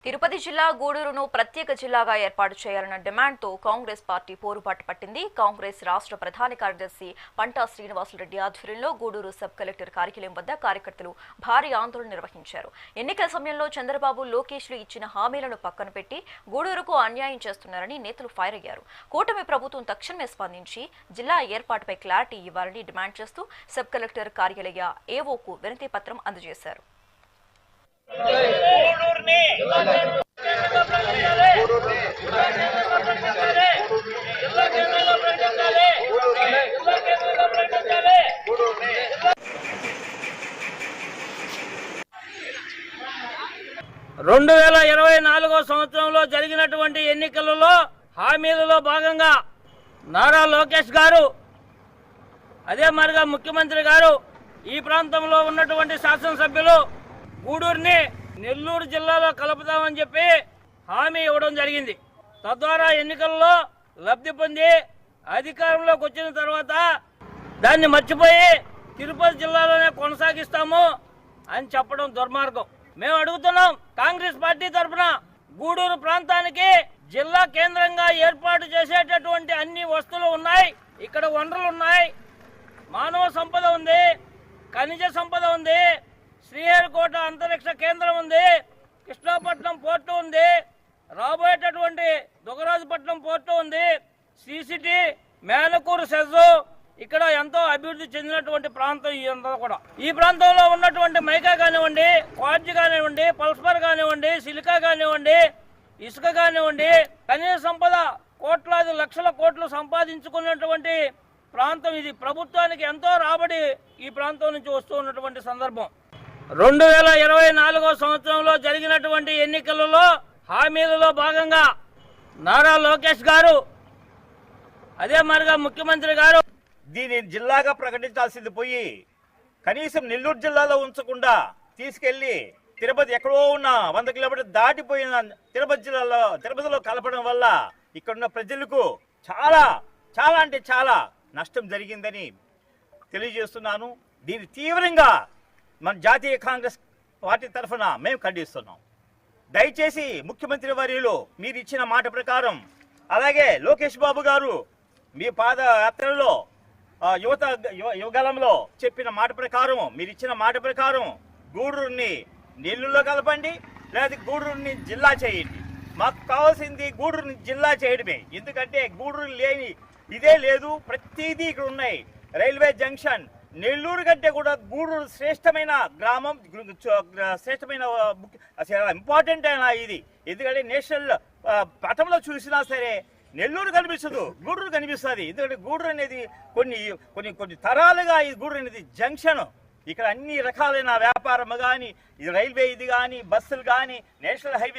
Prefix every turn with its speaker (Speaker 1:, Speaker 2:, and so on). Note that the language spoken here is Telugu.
Speaker 1: తిరుపతి జిల్లా గూడూరును ప్రత్యేక జిల్లాగా ఏర్పాటు చేయాలన్న డిమాండ్తో కాంగ్రెస్ పార్టీ పోరుబాటు పట్టింది. కాంగ్రెస్ రాష్ట్ర ప్రధాన కార్యదర్శి పంటా శ్రీనివాసులరెడ్డి ఆధ్వర్యంలో గూడూరు సబ్ కలెక్టర్ కార్యాలయం వద్ద కార్యకర్తలు భారీ ఆందోళన నిర్వహించారు. ఎన్నికల సమయంలో చంద్రబాబు, లోకేష్లు ఇచ్చిన హామీలను పక్కన పెట్టి గూడూరుకు అన్యాయం చేస్తున్నారని నేతలు ఫైర్ అయ్యారు. కూటమి ప్రభుత్వం తక్షణమే స్పందించి జిల్లా ఏర్పాటుపై క్లారిటీ ఇవ్వాలని డిమాండ్ చేస్తూ సబ్ కలెక్టర్ కార్యాలయ ఏవోకు వినతి పత్రం అందజేశారు.
Speaker 2: రెండు 2024 సంవత్సరంలో జరిగినటువంటి ఎన్నికలలో హామీలలో భాగంగా నారా లోకేష్ గారు, అదే మరిగా ముఖ్యమంత్రి గారు ఈ ప్రాంతంలో ఉన్నటువంటి శాసనసభ్యులు గూడూరుని నెల్లూరు జిల్లాలో కలుపుతామని చెప్పి హామీ ఇవ్వడం జరిగింది. తద్వారా ఎన్నికల్లో లబ్ధి పొంది అధికారంలోకి వచ్చిన తర్వాత దాన్ని మర్చిపోయి తిరుపతి జిల్లాలోనే కొనసాగిస్తాము అని చెప్పడం దుర్మార్గం. మేము అడుగుతున్నాం, కాంగ్రెస్ పార్టీ తరఫున గూడూరు ప్రాంతానికి జిల్లా కేంద్రంగా ఏర్పాటు చేసేటటువంటి అన్ని వస్తువులు ఉన్నాయి. ఇక్కడ వనరులు ఉన్నాయి, మానవ సంపద ఉంది, ఖనిజ సంపద ఉంది, శ్రీహరికోట అంతరిక్ష కేంద్రం ఉంది, కృష్ణాపట్నం పోర్టు ఉంది, రాబోయేటటువంటి దుగరాజుపట్నం పోర్టు ఉంది, సిసిటి, మేనకూరు సెజ్, ఇక్కడ ఎంతో అభివృద్ధి చెందినటువంటి ప్రాంతం ఇదంతా కూడా. ఈ ప్రాంతంలో ఉన్నటువంటి మైకా కానివ్వండి, క్వార్జ్ కానివ్వండి, పల్స్పర్ కానివ్వండి, సిలికా కానివ్వండి, ఇసుక కానివ్వండి, ఖనిజ సంపద కోట్లాది లక్షల కోట్లు సంపాదించుకున్నటువంటి ప్రాంతం ఇది. ప్రభుత్వానికి ఎంతో రాబడి ఈ ప్రాంతం నుంచి వస్తూ ఉన్నటువంటి సందర్భం. 2024 సంవత్సరంలో జరిగినటువంటి ఎన్నికలలో హామీలలో భాగంగా నారా లోకేష్ గారు, అదే మరిగా ముఖ్యమంత్రి గారు
Speaker 3: దీన్ని జిల్లాగా ప్రకటించాల్సింది పోయి కనీసం నెల్లూరు జిల్లాలో ఉంచకుండా తీసుకెళ్లి తిరుపతి ఎక్కడో ఉన్న 100 కిలోమీటర్లు దాటిపోయిన తిరుపతిలో కలపడం వల్ల ఇక్కడున్న ప్రజలకు చాలా చాలా అంటే చాలా నష్టం జరిగిందని తెలియజేస్తున్నాను. దీన్ని తీవ్రంగా మన జాతీయ కాంగ్రెస్ పార్టీ తరఫున మేము ఖండిస్తున్నాం. దయచేసి ముఖ్యమంత్రి వర్యులు మీరు ఇచ్చిన మాట ప్రకారం, అలాగే లోకేష్ బాబు గారు మీ పాదయాత్రలో యువగలంలో చెప్పిన మాట ప్రకారం, మీరు ఇచ్చిన మాట ప్రకారం గూడూరుని నెల్లూరులో కలపండి, లేదా గూడూరుని జిల్లా చేయండి. మాకు కావాల్సింది గూడూరుని జిల్లా చేయడమే. ఎందుకంటే గూడూరు లేని ఇదే లేదు, ప్రతిదీ ఇక్కడ ఉన్నాయి. రైల్వే జంక్షన్, నెల్లూరు కంటే కూడా గూడూరు శ్రేష్టమైన గ్రామం, శ్రేష్టమైన ఇంపార్టెంట్ అయినా ఇది. ఎందుకంటే నేషనల్ పటంలో చూసినా సరే నెల్లూరు కనిపిస్తుంది, గూడూరు కనిపిస్తుంది. ఎందుకంటే గూడూరు అనేది కొన్ని తరాలుగా ఈ గూడూరు అనేది జంక్షన్. ఇక్కడ అన్ని రకాలైన వ్యాపారం కానీ, ఇది రైల్వే ఇది కానీ, బస్సులు కానీ, నేషనల్ హైవే